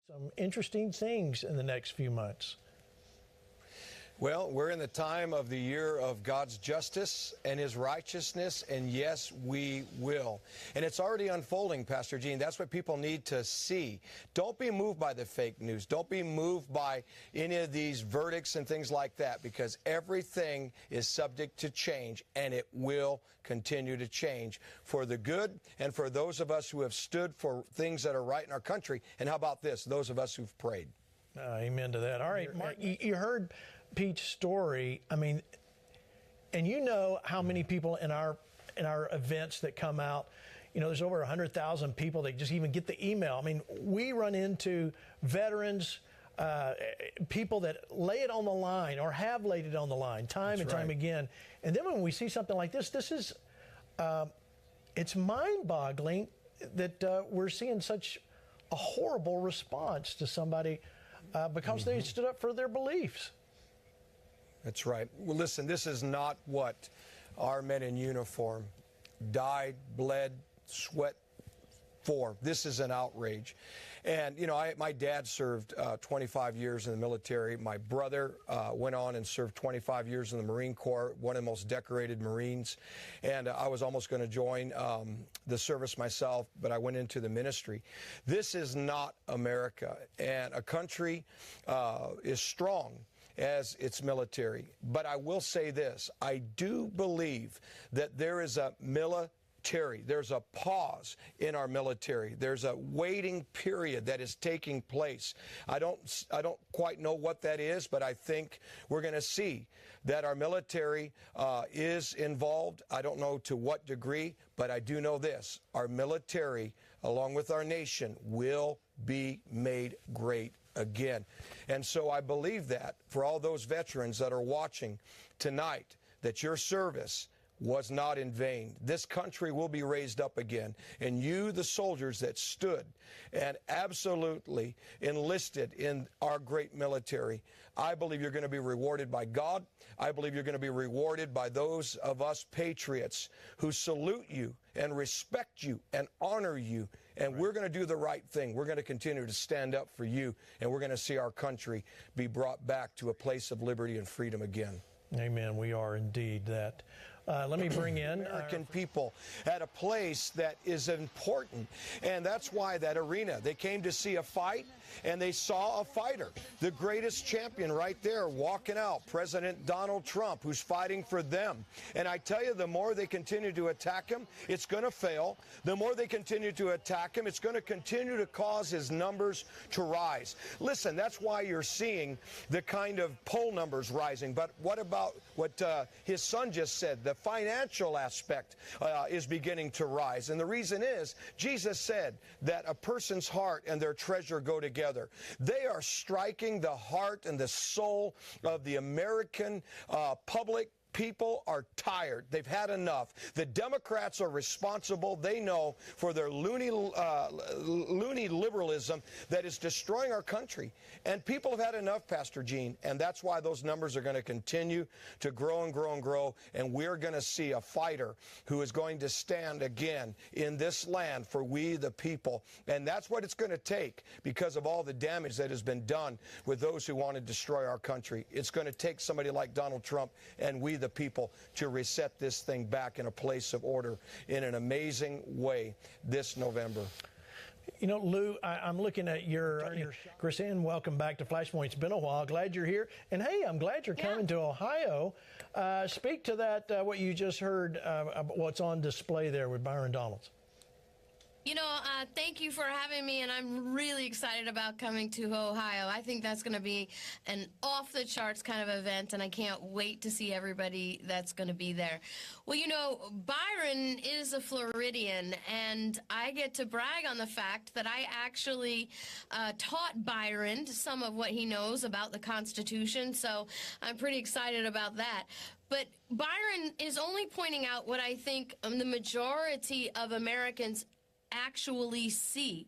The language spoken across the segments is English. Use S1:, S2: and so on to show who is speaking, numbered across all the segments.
S1: Some interesting things in the next few months.
S2: Well, we're in the time of the year of God's justice and His righteousness, and yes, we will. And it's already unfolding, Pastor Gene. That's what people need to see. Don't be moved by the fake news. Don't be moved by any of these verdicts and things like that, because everything is subject to change, and it will continue to change for the good and for those of us who have stood for things that are right in our country. And how about this? Those of us who've prayed.
S1: Amen to that. All right, Mark, you heard Pete's story. I mean, and you know how many people in our events that come out, you know, there's over 100,000 people that just even get the email. I mean, we run into veterans, people that lay it on the line or have laid it on the line time and time again. And then when we see something like this is, it's mind-boggling that we're seeing such a horrible response to somebody because they stood up for their beliefs.
S2: That's right. Well, listen, this is not what our men in uniform died, bled, sweat for. This is an outrage. And, you know, my dad served 25 years in the military. My brother went on and served 25 years in the Marine Corps, one of the most decorated Marines. And I was almost going to join the service myself, but I went into the ministry. This is not America. And a country is strong as its military. But I will say this, I do believe that there is a there's a pause in our military. There's a waiting period that is taking place. I don't quite know what that is, but I think we're going to see that our military is involved. I don't know to what degree, but I do know this. Our military, along with our nation, will be made great again. And so I believe that for all those veterans that are watching tonight, that your service was not in vain. This country will be raised up again. And you, the soldiers that stood and absolutely enlisted in our great military, I believe you're going to be rewarded by God. I believe you're going to be rewarded by those of us patriots who salute you and respect you and honor you. And we're going to do the right thing. We're going to continue to stand up for you. And we're going to see our country be brought back to a place of liberty and freedom again.
S1: Amen. We are indeed that. Let me bring in
S2: American people at a place that is important. And that's why that arena, they came to see a fight and they saw a fighter, the greatest champion right there walking out, President Donald Trump, who's fighting for them. And I tell you, the more they continue to attack him, it's going to fail. The more they continue to attack him, it's going to continue to cause his numbers to rise. Listen, that's why you're seeing the kind of poll numbers rising. But what about what his son just said? The financial aspect is beginning to rise. And the reason is, Jesus said that a person's heart and their treasure go together. They are striking the heart and the soul of the American public. People are tired. They've had enough. The Democrats are responsible, they know, for their loony liberalism that is destroying our country. And people have had enough, Pastor Gene, and that's why those numbers are going to continue to grow and grow and grow, and we're going to see a fighter who is going to stand again in this land for we the people. And that's what it's going to take because of all the damage that has been done with those who want to destroy our country. It's going to take somebody like Donald Trump and we the people to reset this thing back in a place of order in an amazing way this November.
S1: You know, Lou, I'm looking at your Chrisanne, welcome back to Flashpoint. It's been a while. Glad you're here. And hey, I'm glad you're coming to Ohio. Speak to that, what you just heard, what's on display there with Byron Donalds.
S3: You know, thank you for having me, and I'm really excited about coming to Ohio. I think that's going to be an off-the-charts kind of event, and I can't wait to see everybody that's going to be there. Well, you know, Byron is a Floridian, and I get to brag on the fact that I actually taught Byron some of what he knows about the Constitution, so I'm pretty excited about that. But Byron is only pointing out what I think the majority of Americans actually see.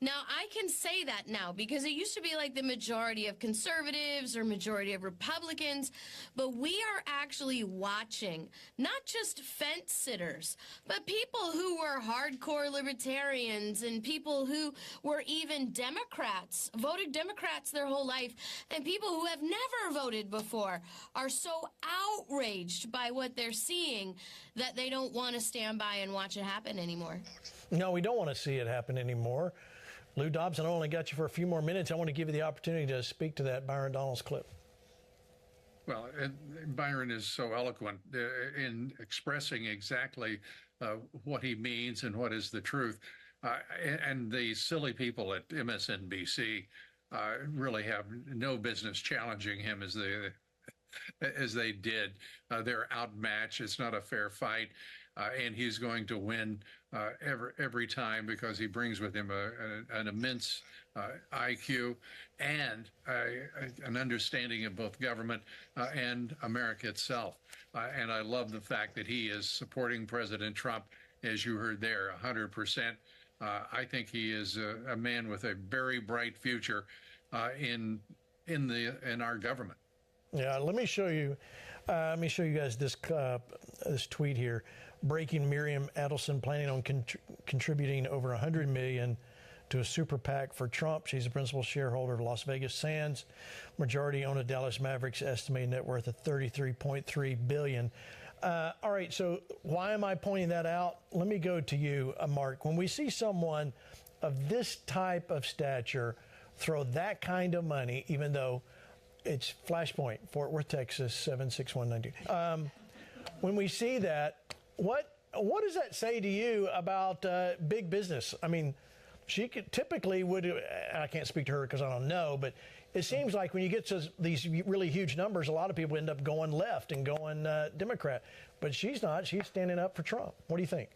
S3: Now, I can say that now because it used to be like the majority of conservatives or majority of Republicans, but we are actually watching not just fence sitters, but people who were hardcore libertarians and people who were even Democrats, voted Democrats their whole life, and people who have never voted before are so outraged by what they're seeing that they don't want to stand by and watch it happen anymore.
S1: No, we don't want to see it happen anymore. Lou Dobson, I only got you for a few more minutes. I want to give you the opportunity to speak to that Byron Donalds clip.
S4: Well, Byron is so eloquent in expressing exactly what he means and what is the truth. And the silly people at MSNBC really have no business challenging him as they did. They're outmatched. It's not a fair fight. And he's going to win every time because he brings with him an immense IQ and an understanding of both government and America itself. And I love the fact that he is supporting President Trump, as you heard there, 100%. I think he is a man with a very bright future in our government.
S1: Yeah, let me show you. Let me show you guys this tweet here. Breaking: Miriam Adelson planning on contributing over $100 million to a super PAC for Trump. She's a principal shareholder of Las Vegas Sands, majority owner of Dallas Mavericks, estimated net worth of $33.3 billion. All right, so why am I pointing that out? Let me go to you, Mark. When we see someone of this type of stature throw that kind of money, even though it's Flashpoint, Fort Worth, Texas, 76192. When we see that, what does that say to you about big business? I mean, she could typically would. I can't speak to her because I don't know, but it seems like when you get to these really huge numbers, a lot of people end up going left and going Democrat. But she's not. She's standing up for Trump. What do you think?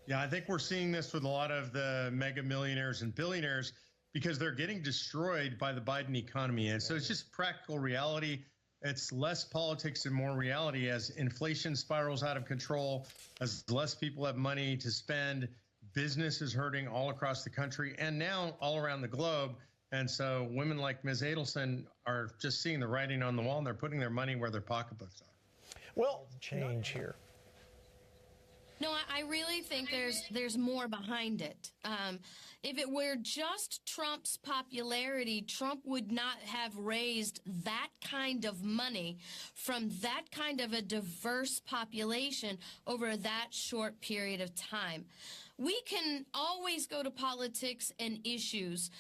S5: Yeah, I think we're seeing this with a lot of the mega millionaires and billionaires because they're getting destroyed by the Biden economy. And so it's just practical reality. It's less politics and more reality as inflation spirals out of control, as less people have money to spend. Business is hurting all across the country and now all around the globe. And so women like Ms. Adelson are just seeing the writing on the wall and they're putting their money where their pocketbooks are.
S1: Well, change here.
S3: No, I really think there's more behind it. If it were just Trump's popularity, Trump would not have raised that kind of money from that kind of a diverse population over that short period of time. We can always go to politics and issues.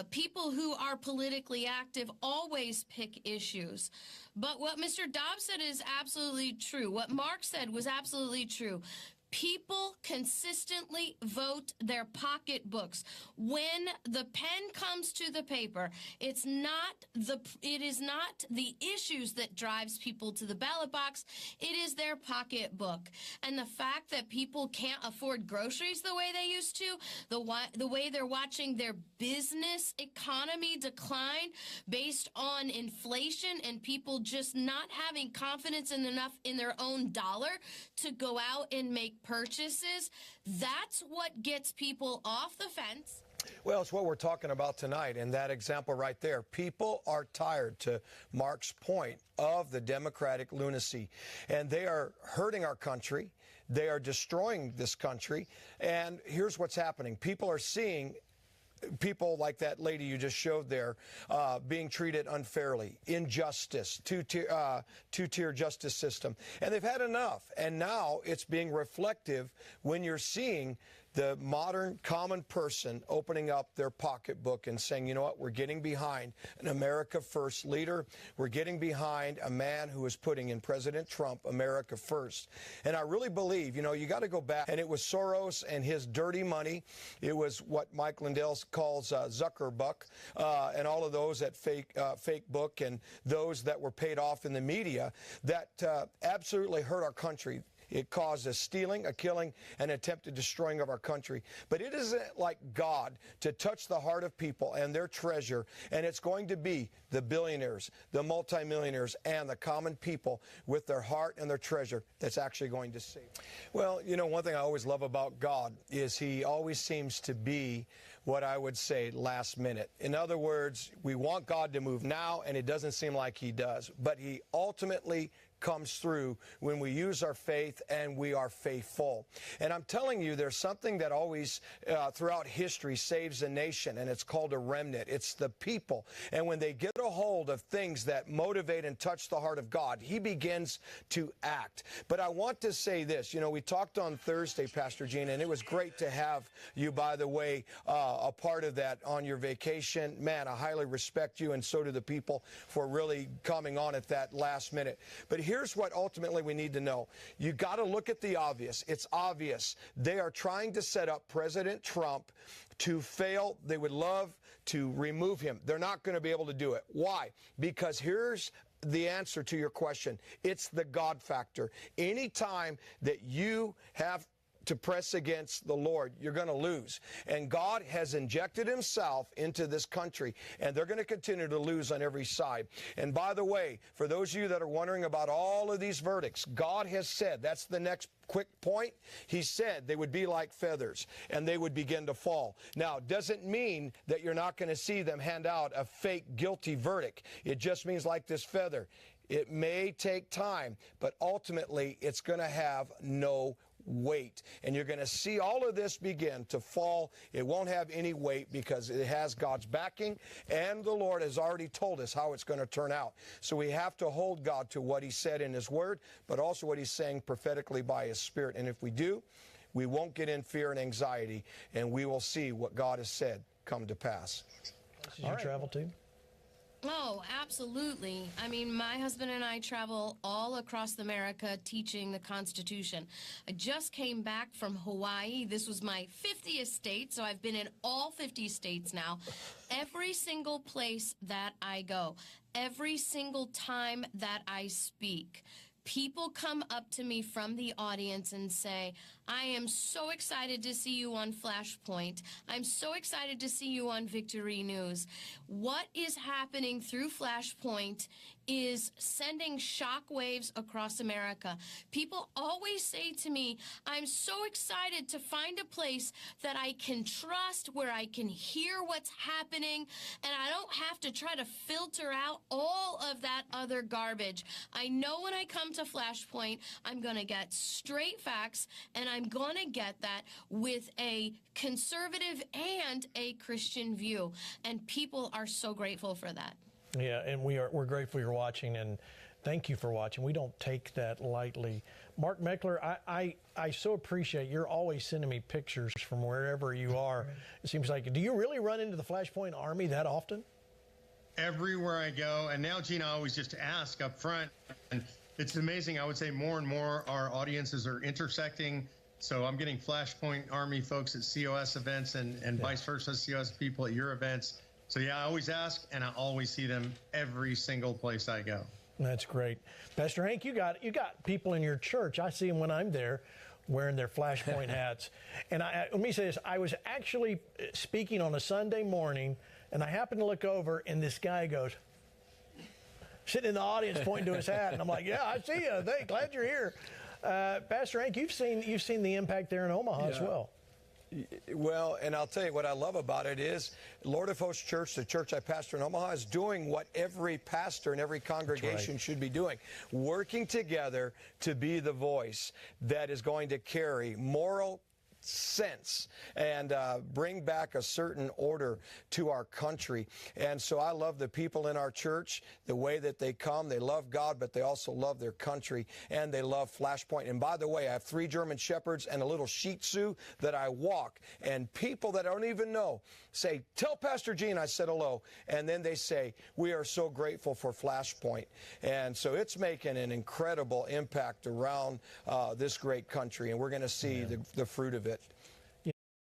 S3: People who are politically active always pick issues. But what Mr. Dobbs said is absolutely true. What Mark said was absolutely true. People consistently vote their pocketbooks. When the pen comes to the paper, it is not the issues that drives people to the ballot box. It is their pocketbook. And the fact that people can't afford groceries the way they used to, the way they're watching their business economy decline based on inflation and people just not having confidence in their own dollar to go out and make purchases, that's what gets people off the fence.
S2: Well, it's what we're talking about tonight, and that example right there. People are tired, to Mark's point, of the Democratic lunacy, and they are hurting our country. They are destroying this country, and here's what's happening. People are seeing people like that lady you just showed there being treated unfairly, injustice, two-tier justice system. And they've had enough. And now it's being reflective when you're seeing the modern common person opening up their pocketbook and saying, you know what, we're getting behind an America First leader. We're getting behind a man who is putting in President Trump America first. And I really believe, you know, you got to go back. And it was Soros and his dirty money. It was what Mike Lindell calls Zuckerbuck and all of those at Fake Book and those that were paid off in the media that absolutely hurt our country. It caused a stealing, a killing, and attempted destroying of our country. But it isn't like God to touch the heart of people and their treasure, and it's going to be the billionaires, the multimillionaires, and the common people with their heart and their treasure that's actually going to save. Well, you know, one thing I always love about God is he always seems to be what I would say last minute. In other words, we want God to move now, and it doesn't seem like he does. But he ultimately comes through when we use our faith and we are faithful. And I'm telling you, there's something that always throughout history saves a nation, and it's called a remnant. It's the people. And when they get a hold of things that motivate and touch the heart of God, he begins to act. But I want to say this. You know, we talked on Thursday, Pastor Gene, and it was great to have you, by the way, a part of that on your vacation. Man, I highly respect you, and so do the people, for really coming on at that last minute. But here's what ultimately we need to know. You got to look at the obvious. It's obvious. They are trying to set up President Trump to fail. They would love to remove him. They're not going to be able to do it. Why? Because here's the answer to your question. It's the God factor. Anytime that you have to press against the Lord, you're going to lose. And God has injected himself into this country, and they're going to continue to lose on every side. And by the way, for those of you that are wondering about all of these verdicts, God has said, that's the next quick point, he said they would be like feathers and they would begin to fall. Now, doesn't mean that you're not going to see them hand out a fake guilty verdict. It just means like this feather. It may take time, but ultimately it's going to have no weight. And you're going to see all of this begin to fall. It won't have any weight because it has God's backing, and the Lord has already told us how it's going to turn out. So we have to hold God to what he said in his word, but also what he's saying prophetically by his Spirit. And if we do, we won't get in fear and anxiety, and we will see what God has said come to pass.
S1: Did you travel too?
S3: Oh, absolutely. I mean, my husband and I travel all across America teaching the Constitution. I just came back from Hawaii. This was my 50th state, so I've been in all 50 states now. Every single place that I go, every single time that I speak, people come up to me from the audience and say, I am so excited to see you on Flashpoint. I'm so excited to see you on Victory News. What is happening through Flashpoint is sending shockwaves across America. People always say to me, I'm so excited to find a place that I can trust, where I can hear what's happening, and I don't have to try to filter out all of that other garbage. I know when I come to Flashpoint, I'm going to get straight facts, and I'm going to get that with a conservative and a Christian view. And people are so grateful for that.
S1: Yeah, and we're grateful you're watching, and thank you for watching. We don't take that lightly. Mark Meckler, I so appreciate you're always sending me pictures from wherever you are. It seems like, do you really run into the Flashpoint Army that often?
S5: Everywhere I go, and now, Gene, I always just ask up front, and it's amazing. I would say more and more our audiences are intersecting. So I'm getting Flashpoint Army folks at COS events and vice versa, COS people at your events. So yeah, I always ask, and I always see them every single place I go.
S1: That's great. Pastor Hank, you got people in your church. I see them when I'm there wearing their Flashpoint hats. And let me say this. I was actually speaking on a Sunday morning, and I happened to look over, and this guy goes, sitting in the audience pointing to his hat. And I'm like, yeah, I see you. Glad you're here. Pastor Hank, you've seen the impact there in Omaha as well.
S2: Well, and I'll tell you what I love about it is Lord of Hosts Church, the church I pastor in Omaha, is doing what every pastor and every congregation should be doing, working together to be the voice that is going to carry moral sense and bring back a certain order to our country. And so I love the people in our church, the way that they come. They love God, but they also love their country, and they love Flashpoint. And by the way, I have 3 German Shepherds and a little Shih Tzu that I walk, and people that I don't even know say, tell Pastor Gene I said hello. And then they say, we are so grateful for Flashpoint. And so it's making an incredible impact around this great country, and we're going to see the fruit of it.